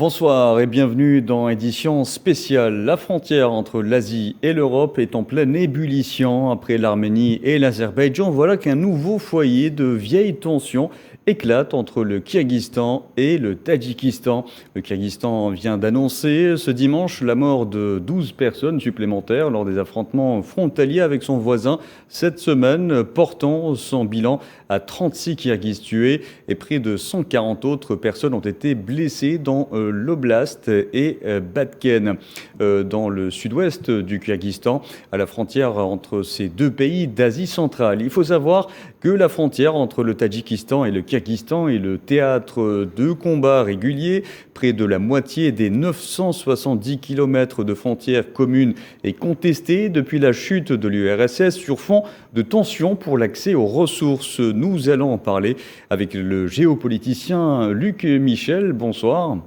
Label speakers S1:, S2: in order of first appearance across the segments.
S1: Bonsoir et bienvenue dans édition spéciale. La frontière entre l'Asie et l'Europe est en pleine ébullition après l'Arménie et l'Azerbaïdjan. Voilà qu'un nouveau foyer de vieilles tensions éclate entre le Kyrgyzstan et le Tadjikistan. Le Kyrgyzstan vient d'annoncer ce dimanche la mort de 12 personnes supplémentaires lors des affrontements frontaliers avec son voisin cette semaine, portant son bilan à 36 Kirghizes tués et près de 140 autres personnes ont été blessées dans l'oblast et Batken, dans le sud-ouest du Kyrgyzstan, à la frontière entre ces deux pays d'Asie centrale. Il faut savoir que la frontière entre le Tadjikistan et le Kyrgyzstan est le théâtre de combats réguliers. Près de la moitié des 970 km de frontières communes est contestée depuis la chute de l'URSS sur fond de tensions pour l'accès aux ressources. Nous allons en parler avec le géopoliticien Luc Michel. Bonsoir.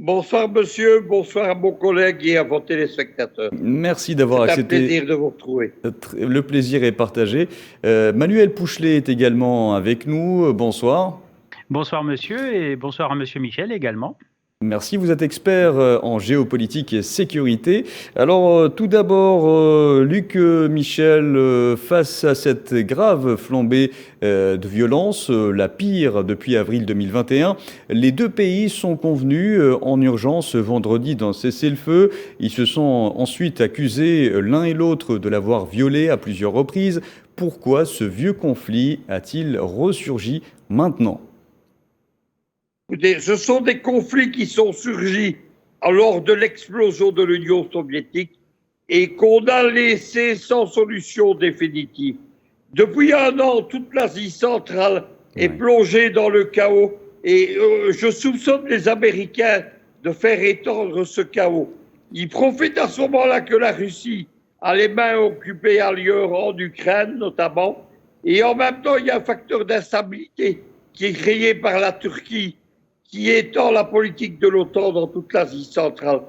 S2: Bonsoir monsieur, bonsoir à mon collègue et à vos téléspectateurs.
S1: Merci d'avoir accepté.
S2: C'est un plaisir de vous retrouver.
S1: Le plaisir est partagé. Manuel Pouchelet est également avec nous. Bonsoir.
S3: Bonsoir monsieur et bonsoir à monsieur Michel également.
S1: Merci, vous êtes expert en géopolitique et sécurité. Alors tout d'abord, Luc Michel, face à cette grave flambée de violence, la pire depuis avril 2021, les deux pays sont convenus en urgence vendredi d'un cessez-le-feu. Ils se sont ensuite accusés l'un et l'autre de l'avoir violé à plusieurs reprises. Pourquoi ce vieux conflit a-t-il ressurgi maintenant ?
S2: Ce sont des conflits qui sont surgis lors de l'explosion de l'Union soviétique et qu'on a laissé sans solution définitive. Depuis un an, toute l'Asie centrale est plongée dans le chaos et je soupçonne les Américains de faire étendre ce chaos. Ils profitent à ce moment-là que la Russie a les mains occupées ailleurs, en Ukraine notamment, et en même temps, il y a un facteur d'instabilité qui est créé par la Turquie, qui étend la politique de l'OTAN dans toute l'Asie centrale.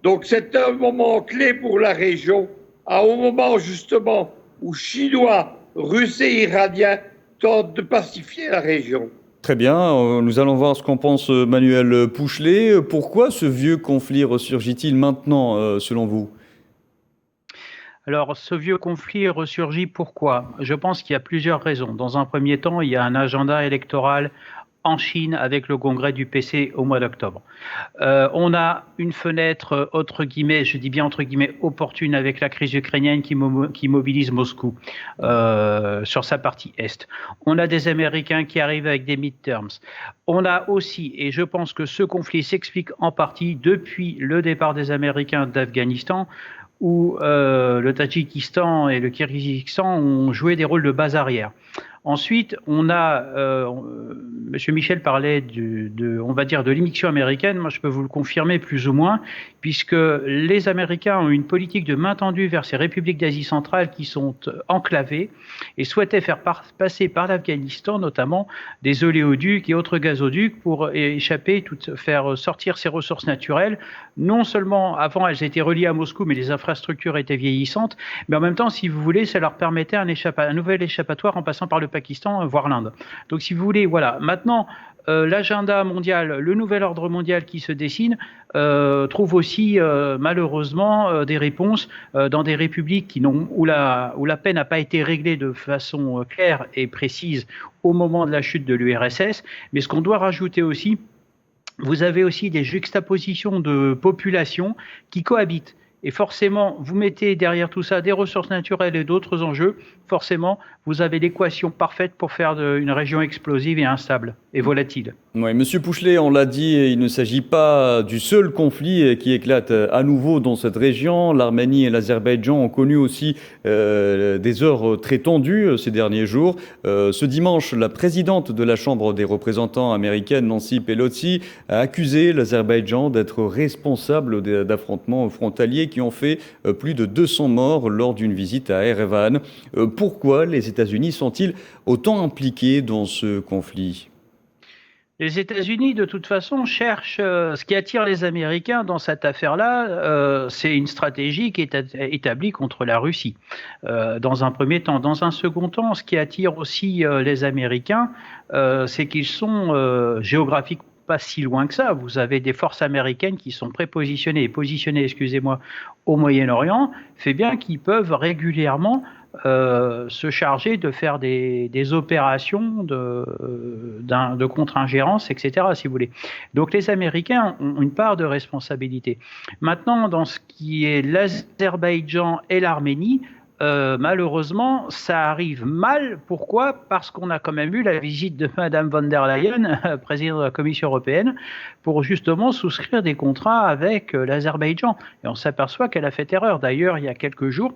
S2: Donc c'est un moment clé pour la région, à un moment justement où Chinois, Russes et Iraniens tentent de pacifier la région.
S1: Très bien, nous allons voir ce qu'en pense Manuel Pouchelet. Pourquoi ce vieux conflit ressurgit-il maintenant, selon vous ?
S3: Alors, ce vieux conflit ressurgit pourquoi ? Je pense qu'il y a plusieurs raisons. Dans un premier temps, il y a un agenda électoral en Chine avec le congrès du PC au mois d'octobre. On a une fenêtre, entre guillemets, je dis bien entre guillemets, opportune avec la crise ukrainienne qui mobilise Moscou sur sa partie Est. On a des Américains qui arrivent avec des midterms. On a aussi, et je pense que ce conflit s'explique en partie depuis le départ des Américains d'Afghanistan, où le Tadjikistan et le Kyrgyzstan ont joué des rôles de base arrière. Ensuite, on a, M. Michel parlait on va dire de l'immixtion américaine. Moi, je peux vous le confirmer plus ou moins, puisque les Américains ont une politique de main tendue vers ces républiques d'Asie centrale qui sont enclavées et souhaitaient faire passer par l'Afghanistan, notamment, des oléoducs et autres gazoducs pour faire sortir ces ressources naturelles. Non seulement, avant, elles étaient reliées à Moscou, mais les infrastructures étaient vieillissantes, mais en même temps, si vous voulez, ça leur permettait un nouvel échappatoire en passant par le Pakistan, voire l'Inde. Donc si vous voulez, voilà. Maintenant, l'agenda mondial, le nouvel ordre mondial qui se dessine, trouve aussi malheureusement des réponses dans des républiques où la paix n'a pas été réglée de façon claire et précise au moment de la chute de l'URSS. Mais ce qu'on doit rajouter aussi, vous avez aussi des juxtapositions de populations qui cohabitent. Et forcément, vous mettez derrière tout ça des ressources naturelles et d'autres enjeux, forcément, vous avez l'équation parfaite pour faire une région explosive et instable et volatile.
S1: Oui, Monsieur Pouchelet, on l'a dit, il ne s'agit pas du seul conflit qui éclate à nouveau dans cette région. L'Arménie et l'Azerbaïdjan ont connu aussi des heures très tendues ces derniers jours. Ce dimanche, la présidente de la Chambre des représentants américaine, Nancy Pelosi, a accusé l'Azerbaïdjan d'être responsable d'affrontements frontaliers qui ont fait plus de 200 morts lors d'une visite à Erevan. Pourquoi les États-Unis sont-ils autant impliqués dans ce conflit ?
S3: Les États-Unis, de toute façon, cherchent ce qui attire les Américains dans cette affaire-là, c'est une stratégie qui est établie contre la Russie, dans un premier temps. Dans un second temps, ce qui attire aussi les Américains, c'est qu'ils sont pas si loin que ça. Vous avez des forces américaines qui sont positionnées, excusez-moi, au Moyen-Orient, fait bien qu'ils peuvent régulièrement se charger de faire des opérations de contre-ingérence, etc., si vous voulez. Donc les Américains ont une part de responsabilité. Maintenant, dans ce qui est l'Azerbaïdjan et l'Arménie, malheureusement, ça arrive mal. Pourquoi? Parce qu'on a quand même eu la visite de Madame von der Leyen, présidente de la Commission européenne, pour justement souscrire des contrats avec l'Azerbaïdjan. Et on s'aperçoit qu'elle a fait erreur. D'ailleurs, il y a quelques jours,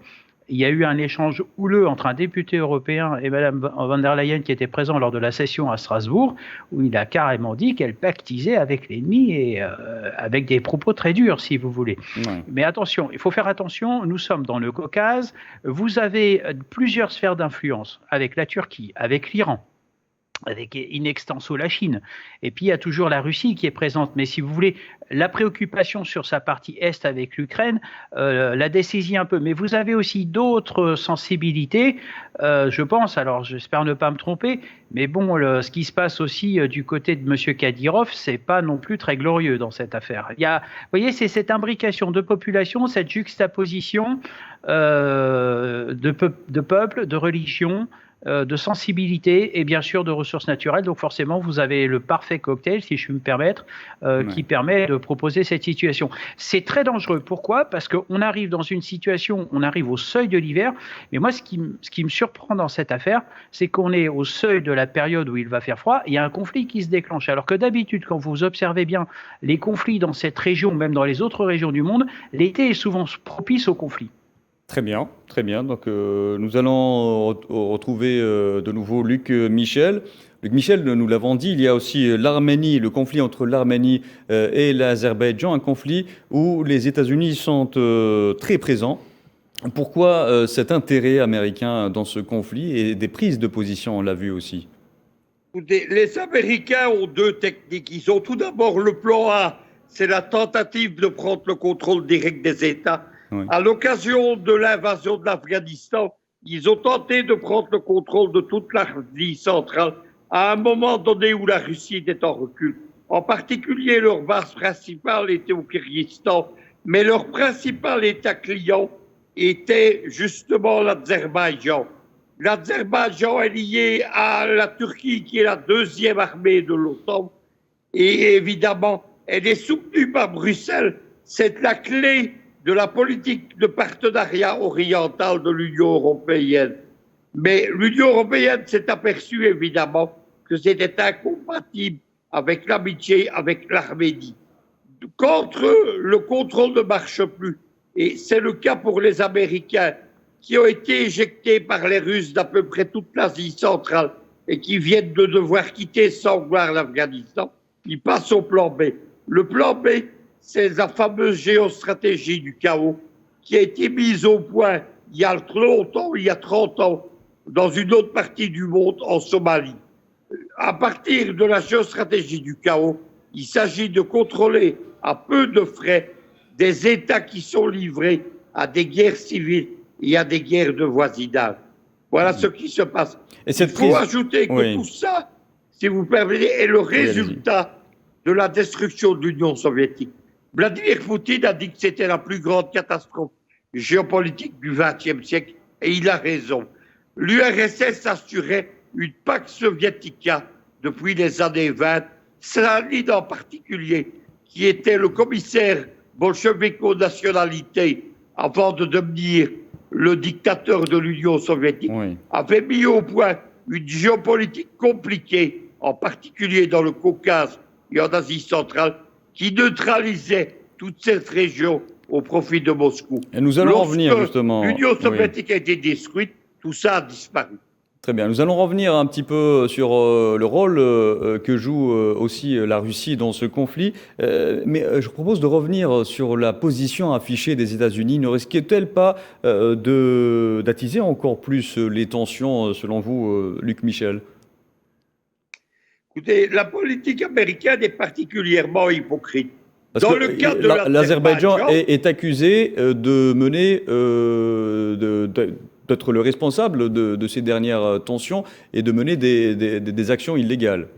S3: il y a eu un échange houleux entre un député européen et Mme von der Leyen qui était présent lors de la session à Strasbourg, où il a carrément dit qu'elle pactisait avec l'ennemi et avec des propos très durs, si vous voulez. Ouais. Mais attention, il faut faire attention, nous sommes dans le Caucase, vous avez plusieurs sphères d'influence avec la Turquie, avec l'Iran, avec in extenso la Chine. Et puis, il y a toujours la Russie qui est présente. Mais si vous voulez, la préoccupation sur sa partie Est avec l'Ukraine la dessaisit un peu. Mais vous avez aussi d'autres sensibilités, je pense, alors j'espère ne pas me tromper, mais bon, ce qui se passe aussi du côté de M. Kadyrov, c'est pas non plus très glorieux dans cette affaire. Il y a, vous voyez, c'est cette imbrication de population, cette juxtaposition de peuples, de religions, de sensibilité et bien sûr de ressources naturelles. Donc forcément, vous avez le parfait cocktail, si je puis me permettre, qui permet de proposer cette situation. C'est très dangereux. Pourquoi? Parce qu'on arrive dans une situation, on arrive au seuil de l'hiver. Mais moi, ce qui me surprend dans cette affaire, c'est qu'on est au seuil de la période où il va faire froid. Il y a un conflit qui se déclenche. Alors que d'habitude, quand vous observez bien les conflits dans cette région, même dans les autres régions du monde, l'été est souvent propice aux conflits.
S1: Très bien, très bien. Donc nous allons retrouver de nouveau Luc Michel. Luc Michel, nous l'avons dit, il y a aussi l'Arménie, le conflit entre l'Arménie et l'Azerbaïdjan, un conflit où les États-Unis sont très présents. Pourquoi cet intérêt américain dans ce conflit et des prises de position, on l'a vu aussi?
S2: Les Américains ont deux techniques. Ils ont tout d'abord le plan A, c'est la tentative de prendre le contrôle direct des États. Oui. À l'occasion de l'invasion de l'Afghanistan, ils ont tenté de prendre le contrôle de toute l'Asie centrale à un moment donné où la Russie était en recul. En particulier, leur base principale était au Kyrgyzstan, mais leur principal État client était justement l'Azerbaïdjan. L'Azerbaïdjan est lié à la Turquie, qui est la deuxième armée de l'OTAN, et évidemment, elle est soutenue par Bruxelles. C'est la clé de la politique de partenariat oriental de l'Union européenne. Mais l'Union européenne s'est aperçue évidemment que c'était incompatible avec l'amitié avec l'Arménie. Contre eux, le contrôle ne marche plus. Et c'est le cas pour les Américains qui ont été éjectés par les Russes d'à peu près toute l'Asie centrale et qui viennent de devoir quitter sans gloire l'Afghanistan. Ils passent au plan B. Le plan B, c'est la fameuse géostratégie du chaos qui a été mise au point il y a longtemps, il y a 30 ans, dans une autre partie du monde, en Somalie. À partir de la géostratégie du chaos, il s'agit de contrôler à peu de frais des États qui sont livrés à des guerres civiles et à des guerres de voisinage. Voilà ce qui se passe. Il faut ajouter que tout ça, si vous permettez, est le résultat de la destruction de l'Union soviétique. Vladimir Poutine a dit que c'était la plus grande catastrophe géopolitique du XXe siècle, et il a raison. L'URSS assurait une Pax Sovietica depuis les années 20. Staline en particulier, qui était le commissaire bolchevico-nationalité avant de devenir le dictateur de l'Union soviétique, avait mis au point une géopolitique compliquée, en particulier dans le Caucase et en Asie centrale, qui neutralisait toute cette région au profit de Moscou.
S1: Et nous allons revenir justement.
S2: L'Union soviétique a été détruite, tout ça a disparu.
S1: Très bien. Nous allons revenir un petit peu sur le rôle que joue aussi la Russie dans ce conflit. Mais je propose de revenir sur la position affichée des États-Unis. Ne risque-t-elle pas d'attiser encore plus les tensions, selon vous, Luc Michel?
S2: Écoutez, la politique américaine est particulièrement hypocrite.
S1: Parce
S2: dans
S1: que
S2: le cas de
S1: l'Azerbaïdjan est accusé de mener, d'être le responsable de ces dernières tensions et de mener des actions illégales.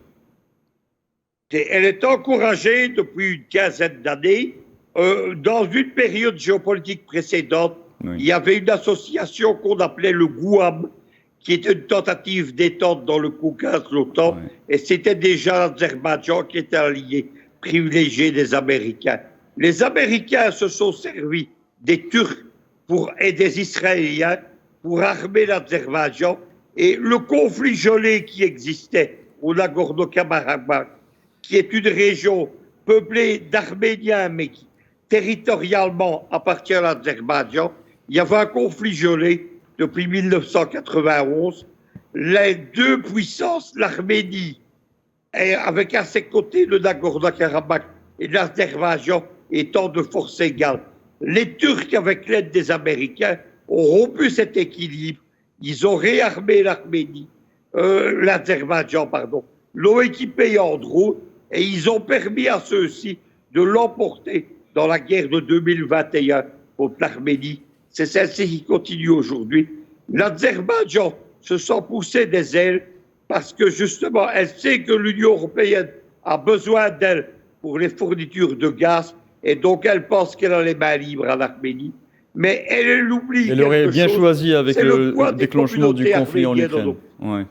S2: Elle est encouragée depuis une quinzaine d'années. Dans une période géopolitique précédente, oui, il y avait une association qu'on appelait le GUAM, qui était une tentative détente dans le Caucase, l'OTAN, oui, et c'était déjà l'Azerbaïdjan qui était allié privilégié des Américains. Les Américains se sont servis des Turcs et des Israéliens pour armer l'Azerbaïdjan, et le conflit gelé qui existait au Nagorno-Karabakh, qui est une région peuplée d'Arméniens, mais qui territorialement appartient à l'Azerbaïdjan. Il y avait un conflit gelé depuis 1991. Les deux puissances, l'Arménie, avec à ses côtés le Nagorno-Karabakh et l'Azerbaïdjan étant de force égale. Les Turcs, avec l'aide des Américains, ont rompu cet équilibre. Ils ont réarmé l'Azerbaïdjan, l'ont équipé en drone et ils ont permis à ceux-ci de l'emporter dans la guerre de 2021 contre l'Arménie. C'est celle-ci qui continue aujourd'hui. L'Azerbaïdjan se sent pousser des ailes parce que justement, elle sait que l'Union européenne a besoin d'elle pour les fournitures de gaz et donc elle pense qu'elle a les mains libres à l'Arménie. Mais elle oublie.
S1: Elle aurait bien choisi avec le déclenchement du conflit en Ukraine. Ouais.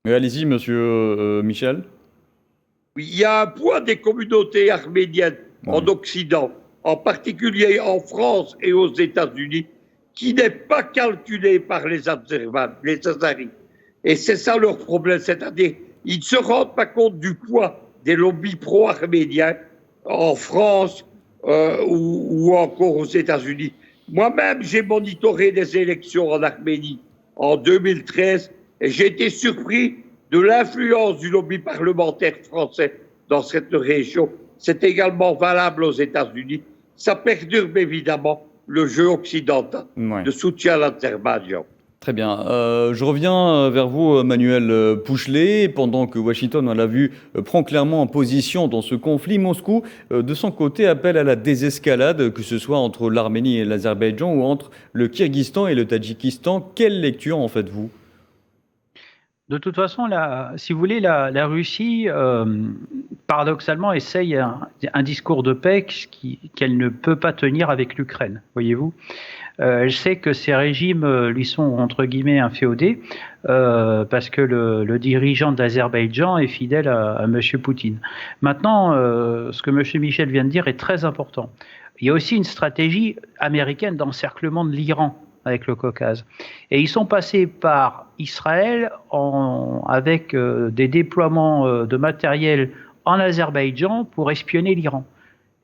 S1: Mais allez-y, monsieur Michel.
S2: Il y a un poids des communautés arméniennes en Occident, en particulier en France et aux États-Unis, qui n'est pas calculé par les Azaris. Et c'est ça leur problème, c'est-à-dire ils ne se rendent pas compte du poids des lobbies pro-arméniens en France ou encore aux États-Unis. Moi-même, j'ai monitoré des élections en Arménie en 2013 et j'ai été surpris de l'influence du lobby parlementaire français dans cette région. C'est également valable aux États-Unis. Ça perturbe évidemment le jeu occidental de soutien à l'Azerbaïdjan.
S1: Très bien. Je reviens vers vous, Manuel Pouchelet. Pendant que Washington, on l'a vu, prend clairement position dans ce conflit, Moscou, de son côté, appelle à la désescalade, que ce soit entre l'Arménie et l'Azerbaïdjan ou entre le Kirghizistan et le Tadjikistan. Quelle lecture en faites-vous ?
S3: De toute façon, si vous voulez, la Russie, paradoxalement, essaye un discours de paix qu'elle ne peut pas tenir avec l'Ukraine, voyez-vous. Elle sait que ces régimes lui sont, entre guillemets, inféodés, parce que le dirigeant de l'Azerbaïdjan est fidèle à M. Poutine. Maintenant, ce que M. Michel vient de dire est très important. Il y a aussi une stratégie américaine d'encerclement de l'Iran avec le Caucase. Et ils sont passés par Israël avec des déploiements de matériel en Azerbaïdjan pour espionner l'Iran.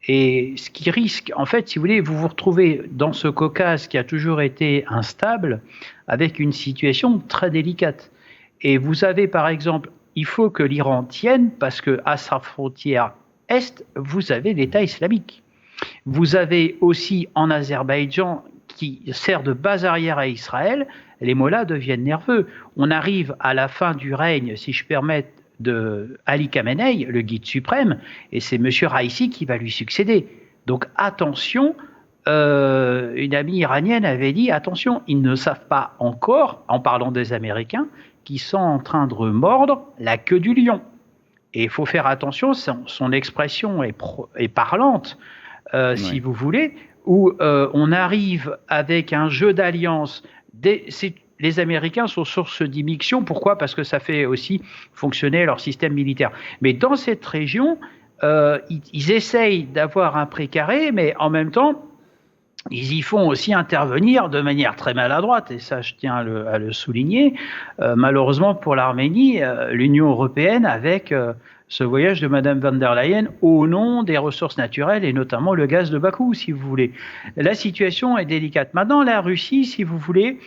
S3: Et ce qui risque, en fait, si vous voulez, vous vous retrouvez dans ce Caucase qui a toujours été instable, avec une situation très délicate. Et vous avez, par exemple, il faut que l'Iran tienne, parce qu'à sa frontière est, vous avez l'État islamique. Vous avez aussi en Azerbaïdjan, qui sert de base arrière à Israël, les mollahs deviennent nerveux. On arrive à la fin du règne, si je permets, de Ali Khamenei, le guide suprême, et c'est M. Raïssi qui va lui succéder. Donc attention, une amie iranienne avait dit, attention, ils ne savent pas encore, en parlant des Américains, qu'ils sont en train de remordre la queue du lion. Et il faut faire attention, son expression est parlante, si vous voulez, où on arrive avec un jeu d'alliance. Les Américains sont source d'immixtion. Pourquoi ? Parce que ça fait aussi fonctionner leur système militaire. Mais dans cette région, ils essayent d'avoir un précaré, mais en même temps, ils y font aussi intervenir de manière très maladroite, et ça je tiens à le souligner, malheureusement pour l'Arménie, l'Union européenne avec ce voyage de Mme von der Leyen au nom des ressources naturelles et notamment le gaz de Bakou, si vous voulez. La situation est délicate. Maintenant, la Russie, si vous voulez,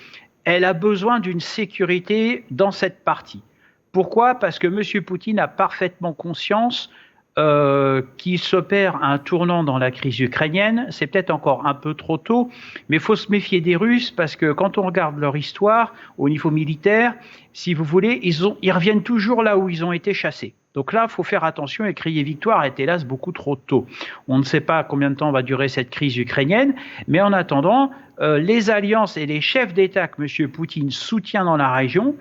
S3: elle a besoin d'une sécurité dans cette partie. Pourquoi ? Parce que M. Poutine a parfaitement conscience qu'il s'opère un tournant dans la crise ukrainienne. C'est peut-être encore un peu trop tôt, mais il faut se méfier des Russes parce que quand on regarde leur histoire au niveau militaire, si vous voulez, ils reviennent toujours là où ils ont été chassés. Donc là, il faut faire attention et crier victoire est hélas beaucoup trop tôt. On ne sait pas combien de temps va durer cette crise ukrainienne, mais en attendant, les alliances et les chefs d'État que M. Poutine soutient dans la région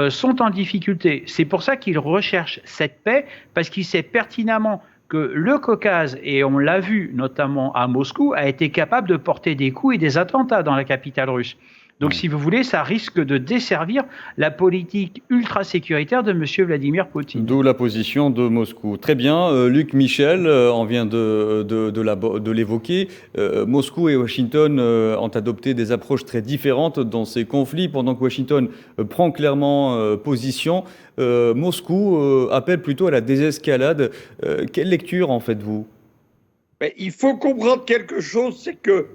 S3: sont en difficulté. C'est pour ça qu'il recherche cette paix, parce qu'il sait pertinemment que le Caucase, et on l'a vu notamment à Moscou, a été capable de porter des coups et des attentats dans la capitale russe. Donc, si vous voulez, ça risque de desservir la politique ultra-sécuritaire de M. Vladimir Poutine.
S1: D'où la position de Moscou. Très bien, Luc Michel, on vient de l'évoquer. Moscou et Washington ont adopté des approches très différentes dans ces conflits. Pendant que Washington prend clairement position, Moscou appelle plutôt à la désescalade. Quelle lecture en faites-vous ?
S2: Mais il faut comprendre quelque chose, c'est que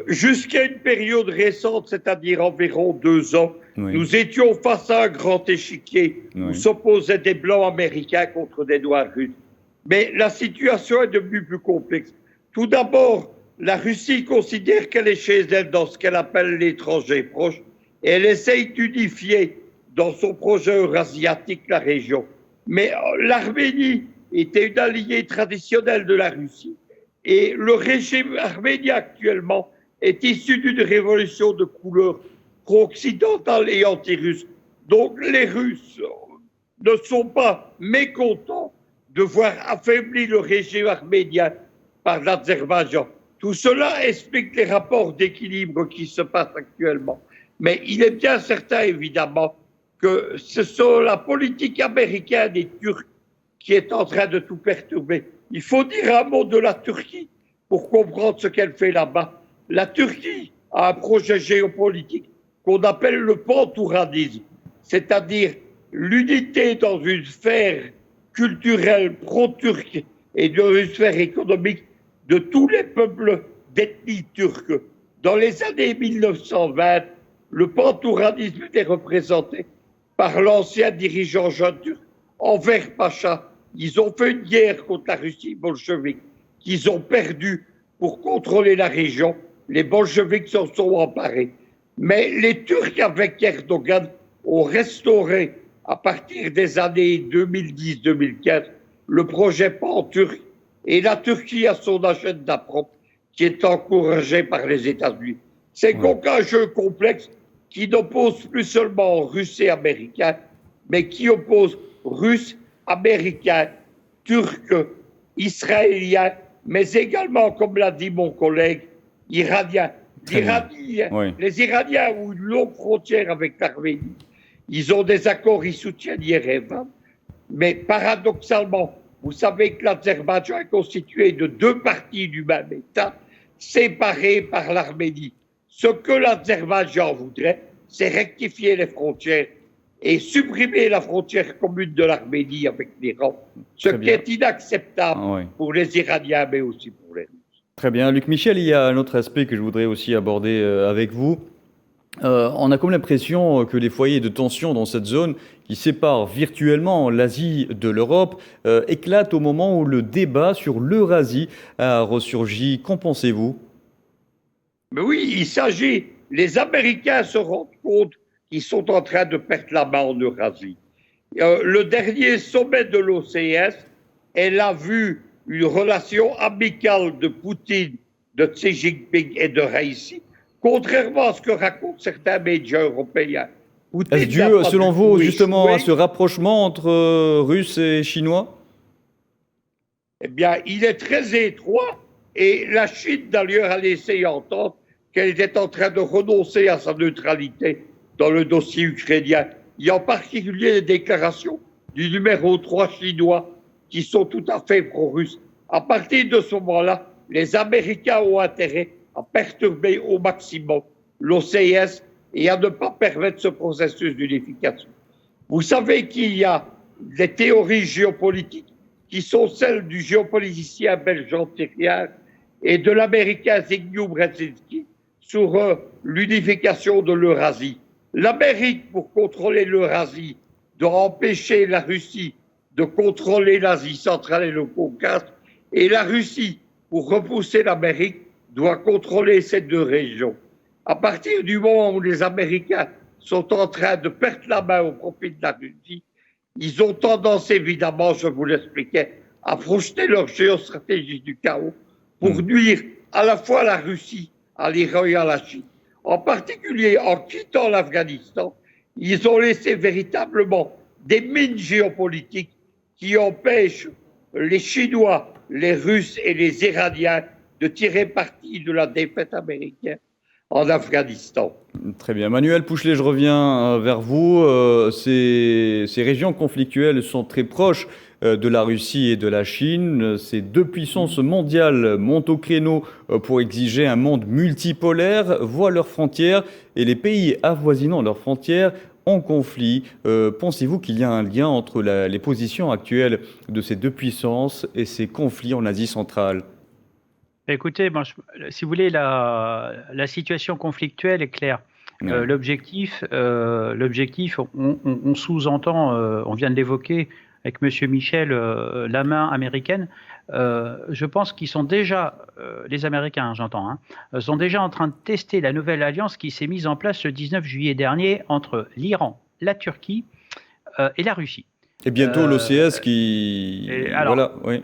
S2: jusqu'à une période récente, c'est-à-dire environ 2 ans,
S1: Oui.
S2: nous étions face à un grand échiquier où s'opposaient des Blancs américains contre des Noirs russes. Mais la situation est devenue plus complexe. Tout d'abord, la Russie considère qu'elle est chez elle dans ce qu'elle appelle l'étranger proche et elle essaye d'unifier dans son projet eurasiatique la région. Mais l'Arménie était une alliée traditionnelle de la Russie. Et le régime arménien actuellement est issu d'une révolution de couleur pro-occidentale et anti-russe. Donc les Russes ne sont pas mécontents de voir affaibli le régime arménien par l'Azerbaïdjan. Tout cela explique les rapports d'équilibre qui se passent actuellement. Mais il est bien certain, évidemment, que ce sont la politique américaine et turque qui est en train de tout perturber. Il faut dire un mot de la Turquie pour comprendre ce qu'elle fait là-bas. La Turquie a un projet géopolitique qu'on appelle le pantouradisme, c'est-à-dire l'unité dans une sphère culturelle pro-turque et dans une sphère économique de tous les peuples d'ethnie turque. Dans les années 1920, le pantouradisme était représenté par l'ancien dirigeant jeune turc, Enver Pacha. Ils ont fait une guerre contre la Russie bolchevique qu'ils ont perdue pour contrôler la région. Les bolcheviks s'en sont emparés. Mais les Turcs, avec Erdogan, ont restauré, à partir des années 2010-2015, le projet pan-turc. Et la Turquie a son agenda propre qui est encouragé par les États-Unis. C'est donc un jeu complexe qui n'oppose plus seulement Russes et Américains, mais qui oppose Russes, Américains, Turcs, Israéliens, mais également, comme l'a dit mon collègue, Iraniens. Les Iraniens ont une longue frontière avec l'Arménie. Ils ont des accords, ils soutiennent Yerevan. Mais paradoxalement, vous savez que l'Azerbaïdjan est constitué de 2 parties du même État, séparées par l'Arménie. Ce que l'Azerbaïdjan voudrait, c'est rectifier les frontières et supprimer la frontière commune de l'Arménie avec l'Iran, ce qui est inacceptable pour les Iraniens, mais aussi pour les Russes.
S1: Très bien. Luc Michel, il y a un autre aspect que je voudrais aussi aborder avec vous. On a comme l'impression que les foyers de tension dans cette zone qui sépare virtuellement l'Asie de l'Europe éclatent au moment où le débat sur l'Eurasie a ressurgi. Qu'en pensez-vous ?
S2: Mais oui, il s'agit. Les Américains se rendent compte qu'ils sont en train de perdre la main en Eurasie. Le dernier sommet de l'OCS, elle a vu une relation amicale de Poutine, de Xi Jinping et de Raisi, contrairement à ce que racontent certains médias européens.
S1: Est-ce dû, selon vous, justement, à ce rapprochement entre Russes et Chinois ?
S2: Eh bien, il est très étroit et la Chine, d'ailleurs, a laissé entendre qu'elle était en train de renoncer à sa neutralité dans le dossier ukrainien. Il y a en particulier les déclarations du numéro 3 chinois qui sont tout à fait pro-russes. À partir de ce moment-là, les Américains ont intérêt à perturber au maximum l'OCS et à ne pas permettre ce processus d'unification. Vous savez qu'il y a des théories géopolitiques qui sont celles du géopoliticien belge Thiriard et de l'américain Zbigniew Brzezinski sur l'unification de l'Eurasie. L'Amérique, pour contrôler l'Eurasie, doit empêcher la Russie de contrôler l'Asie centrale et le Caucase, et la Russie, pour repousser l'Amérique, doit contrôler ces 2 régions. À partir du moment où les Américains sont en train de perdre la main au profit de la Russie, ils ont tendance, évidemment, je vous l'expliquais, à projeter leur géostratégie du chaos pour nuire à la fois à la Russie, à l'Iran et à la Chine. En particulier, en quittant l'Afghanistan, Ils ont laissé véritablement des mines géopolitiques qui empêchent les Chinois, les Russes et les Iraniens de tirer parti de la défaite américaine en Afghanistan.
S1: Très bien. Manuel Pouchelet, je reviens vers vous. Ces régions conflictuelles sont très proches de la Russie et de la Chine. Ces deux puissances mondiales montent au créneau pour exiger un monde multipolaire, voient leurs frontières et les pays avoisinant leurs frontières en conflit. Pensez-vous qu'il y a un lien entre les positions actuelles de ces deux puissances et ces conflits en Asie centrale ?
S3: Écoutez, si vous voulez, la situation conflictuelle est claire.
S1: Ouais.
S3: L'objectif, on sous-entend, on vient de l'évoquer avec M. Michel, la main américaine. Je pense qu'ils sont déjà, les Américains, j'entends, sont déjà en train de tester la nouvelle alliance qui s'est mise en place le 19 juillet dernier entre l'Iran, la Turquie et la Russie.
S1: Et bientôt l'OCS
S3: Alors,
S1: voilà, oui.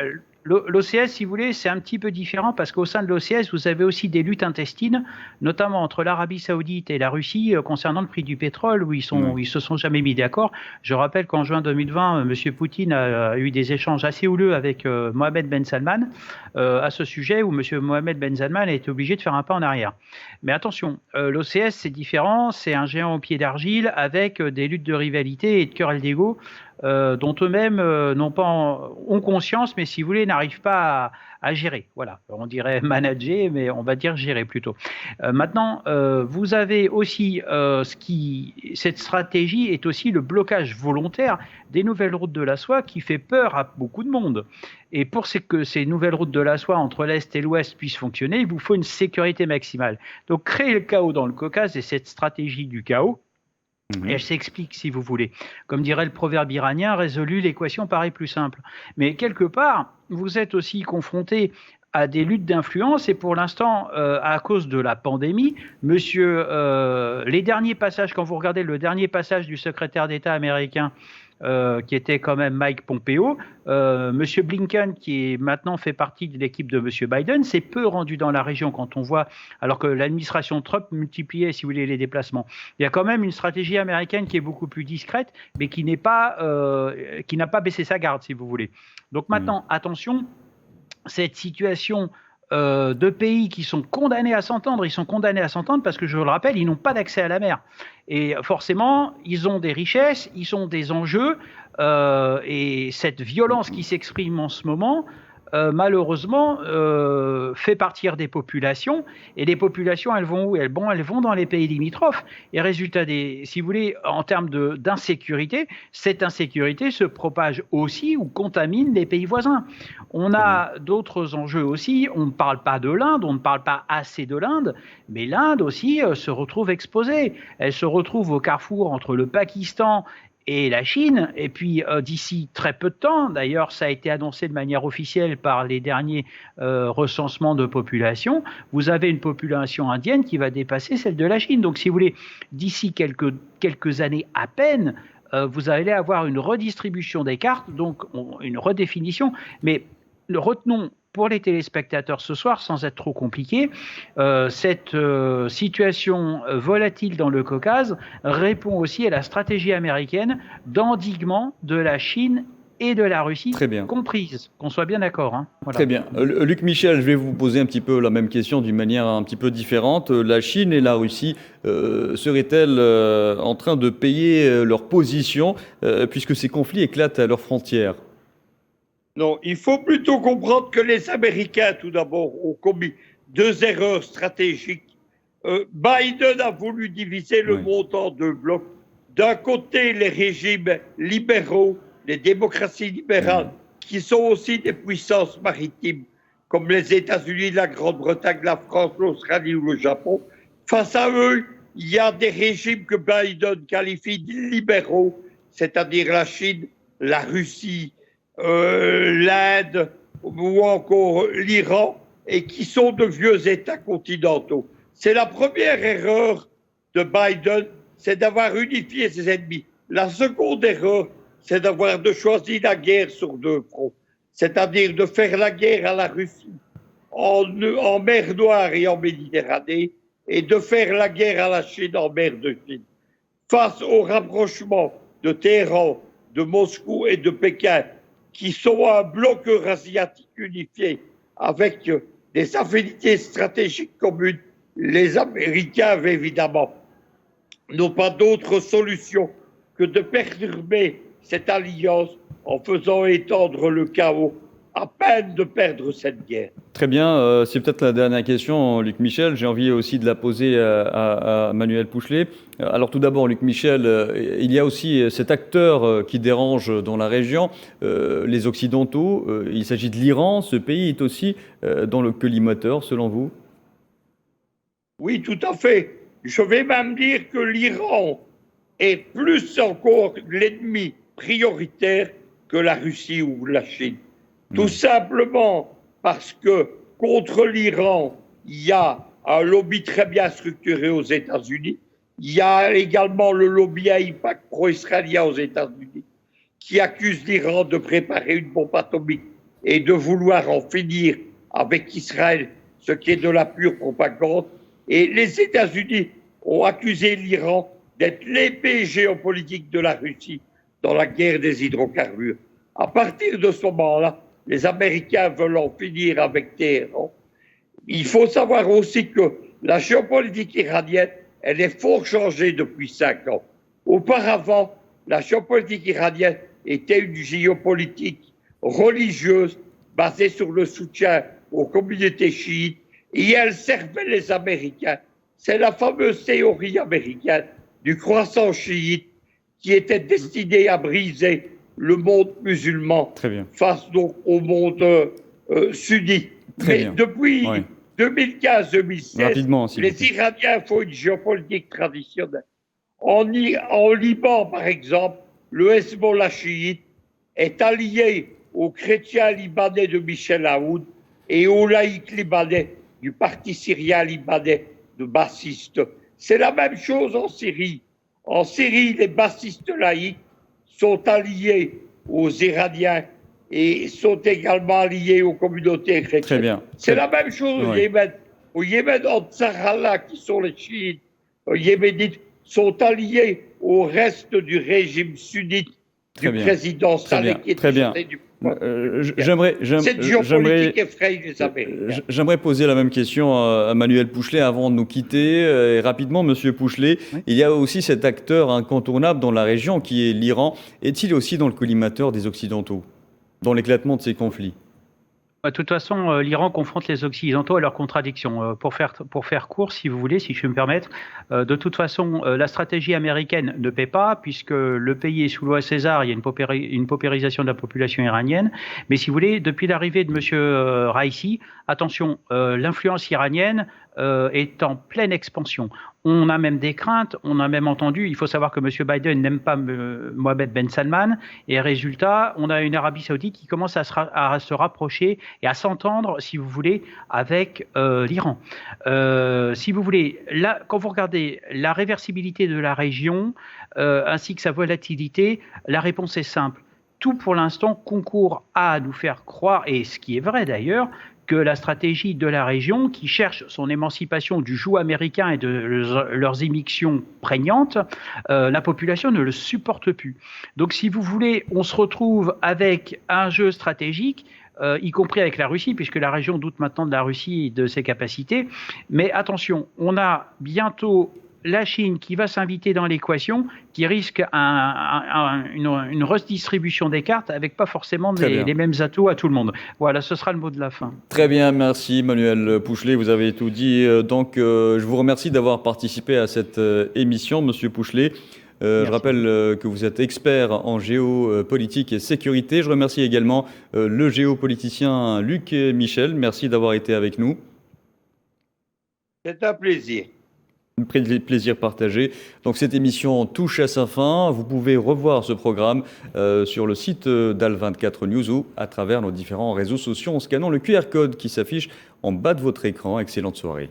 S3: L'OCS, si vous voulez, c'est un petit peu différent parce qu'au sein de l'OCS, vous avez aussi des luttes intestines, notamment entre l'Arabie Saoudite et la Russie concernant le prix du pétrole, où ils se sont jamais mis d'accord. Je rappelle qu'en juin 2020, M. Poutine a eu des échanges assez houleux avec Mohamed Ben Salman à ce sujet, où M. Mohamed Ben Salman a été obligé de faire un pas en arrière. Mais attention, l'OCS, c'est différent, c'est un géant au pied d'argile avec des luttes de rivalité et de querelles d'ego. Dont eux-mêmes ont conscience, mais si vous voulez, n'arrivent pas à gérer. Voilà, on dirait manager, mais on va dire gérer plutôt. Maintenant, vous avez aussi cette stratégie est aussi le blocage volontaire des nouvelles routes de la soie qui fait peur à beaucoup de monde. Et pour que ces nouvelles routes de la soie entre l'Est et l'Ouest puissent fonctionner, il vous faut une sécurité maximale. Donc, créer le chaos dans le Caucase et cette stratégie du chaos, et elle s'explique, si vous voulez. Comme dirait le proverbe iranien, résolu, l'équation paraît plus simple. Mais quelque part, vous êtes aussi confronté à des luttes d'influence et pour l'instant, à cause de la pandémie, les derniers passages, quand vous regardez le dernier passage du secrétaire d'État américain, qui était quand même Mike Pompeo, M. Blinken, qui maintenant fait partie de l'équipe de M. Biden, s'est peu rendu dans la région quand on voit, alors que l'administration Trump multipliait, si vous voulez, les déplacements. Il y a quand même une stratégie américaine qui est beaucoup plus discrète, mais qui n'a pas baissé sa garde, si vous voulez. Donc maintenant, attention, cette situation de pays qui sont condamnés à s'entendre. Ils sont condamnés à s'entendre parce que, je le rappelle, ils n'ont pas d'accès à la mer. Et forcément, ils ont des richesses, ils ont des enjeux. Et cette violence qui s'exprime en ce moment, malheureusement, fait partir des populations. Et les populations, elles vont où ? Elles vont dans les pays limitrophes. Et résultat, si vous voulez, en termes d'insécurité, cette insécurité se propage aussi ou contamine les pays voisins. On a d'autres enjeux aussi. On ne parle pas de l'Inde, on ne parle pas assez de l'Inde, mais l'Inde aussi se retrouve exposée. Elle se retrouve au carrefour entre le Pakistan et la Chine, et puis d'ici très peu de temps, d'ailleurs ça a été annoncé de manière officielle par les derniers recensements de population, vous avez une population indienne qui va dépasser celle de la Chine. Donc si vous voulez, d'ici quelques années à peine, vous allez avoir une redistribution des cartes, donc une redéfinition, mais retenons pour les téléspectateurs ce soir, sans être trop compliqué, cette situation volatile dans le Caucase répond aussi à la stratégie américaine d'endiguement de la Chine et de la Russie, comprise, qu'on soit bien d'accord. Voilà.
S1: Très bien. Luc Michel, je vais vous poser un petit peu la même question d'une manière un petit peu différente. La Chine et la Russie seraient-elles en train de payer leur position puisque ces conflits éclatent à leurs frontières ?
S2: Non, il faut plutôt comprendre que les Américains, tout d'abord, ont commis 2 erreurs stratégiques. Biden a voulu diviser le monde en 2 blocs. D'un côté, les régimes libéraux, les démocraties libérales, qui sont aussi des puissances maritimes, comme les États-Unis, la Grande-Bretagne, la France, l'Australie ou le Japon. Face à eux, il y a des régimes que Biden qualifie de libéraux, c'est-à-dire la Chine, la Russie, l'Inde ou encore l'Iran, et qui sont de vieux États continentaux. C'est la première erreur de Biden, c'est d'avoir unifié ses ennemis. La seconde erreur, c'est d'avoir choisi la guerre sur 2 fronts, c'est-à-dire de faire la guerre à la Russie en mer Noire et en Méditerranée, et de faire la guerre à la Chine en mer de Chine. face au rapprochement de Téhéran, de Moscou et de Pékin, qui sont un bloc eurasiatique unifié avec des affinités stratégiques communes, les Américains évidemment n'ont pas d'autre solution que de perturber cette alliance en faisant étendre le chaos à peine de perdre cette guerre.
S1: Très bien, c'est peut-être la dernière question, Luc Michel. J'ai envie aussi de la poser à Manuel Pouchelet. Alors tout d'abord, Luc Michel, il y a aussi cet acteur qui dérange dans la région, les Occidentaux. Il s'agit de l'Iran. Ce pays est aussi dans le collimateur, selon vous?
S2: Oui, tout à fait. Je vais même dire que l'Iran est plus encore l'ennemi prioritaire que la Russie ou la Chine. Tout simplement parce que contre l'Iran, il y a un lobby très bien structuré aux États-Unis. Il y a également le lobby à impact pro-israélien aux États-Unis qui accuse l'Iran de préparer une bombe atomique et de vouloir en finir avec Israël, ce qui est de la pure propagande. Et les États-Unis ont accusé l'Iran d'être l'épée géopolitique de la Russie dans la guerre des hydrocarbures. À partir de ce moment-là, les Américains veulent en finir avec Téhéran. Il faut savoir aussi que la géopolitique iranienne, elle est fort changée depuis 5 ans. Auparavant, la géopolitique iranienne était une géopolitique religieuse basée sur le soutien aux communautés chiites et elle servait les Américains. C'est la fameuse théorie américaine du croissant chiite qui était destinée à briser le monde musulman face donc au monde sunnite. Mais depuis 2015-2016, les Iraniens font une géopolitique traditionnelle. En Liban, par exemple, le Hezbollah chiite est allié aux chrétiens libanais de Michel Aoun et aux laïcs libanais du parti syrien libanais de bassistes. C'est la même chose en Syrie. En Syrie, les bassistes laïcs sont alliés aux Iraniens et sont également alliés aux communautés chrétiennes.
S1: Très bien.
S2: C'est la même chose au Yémen. Au Yémen, Ansar-Allah, qui sont les chiites yéménites, sont alliés au reste du régime sunnite du président Saleh, qui est du cette géopolitique effraie les Américains.
S1: J'aimerais poser la même question à Manuel Pouchelet avant de nous quitter. Et rapidement, Monsieur Pouchelet, il y a aussi cet acteur incontournable dans la région qui est l'Iran. Est-il aussi dans le collimateur des Occidentaux, dans l'éclatement de ces conflits?
S3: De toute façon, l'Iran confronte les Occidentaux à leurs contradictions. Pour faire court, si vous voulez, si je peux me permettre, de toute façon, la stratégie américaine ne paie pas, puisque le pays est sous loi César, il y a une paupérisation de la population iranienne. Mais si vous voulez, depuis l'arrivée de M. Raisi, attention, l'influence iranienne est en pleine expansion. On a même des craintes, on a même entendu, il faut savoir que M. Biden n'aime pas Mohammed Ben Salman, et résultat, on a une Arabie Saoudite qui commence à se rapprocher et à s'entendre, si vous voulez, avec l'Iran. Si vous voulez, là, quand vous regardez la réversibilité de la région, ainsi que sa volatilité, la réponse est simple. Tout pour l'instant concourt à nous faire croire, et ce qui est vrai d'ailleurs, que la stratégie de la région, qui cherche son émancipation du joug américain et de leurs immixtions prégnantes, la population ne le supporte plus. Donc si vous voulez, on se retrouve avec un jeu stratégique, y compris avec la Russie, puisque la région doute maintenant de la Russie et de ses capacités. Mais attention, on a bientôt la Chine qui va s'inviter dans l'équation, qui risque une redistribution des cartes avec pas forcément les mêmes atouts à tout le monde. Voilà, ce sera le mot de la fin.
S1: Très bien, merci Manuel Pouchelet, vous avez tout dit. Donc, je vous remercie d'avoir participé à cette émission, Monsieur Pouchelet. Je rappelle que vous êtes expert en géopolitique et sécurité. Je remercie également le géopoliticien Luc Michel. Merci d'avoir été avec nous.
S2: C'est un plaisir.
S1: Plaisir partagé. Donc cette émission touche à sa fin. Vous pouvez revoir ce programme sur le site d'Al24 News ou à travers nos différents réseaux sociaux en scannant le QR code qui s'affiche en bas de votre écran. Excellente soirée.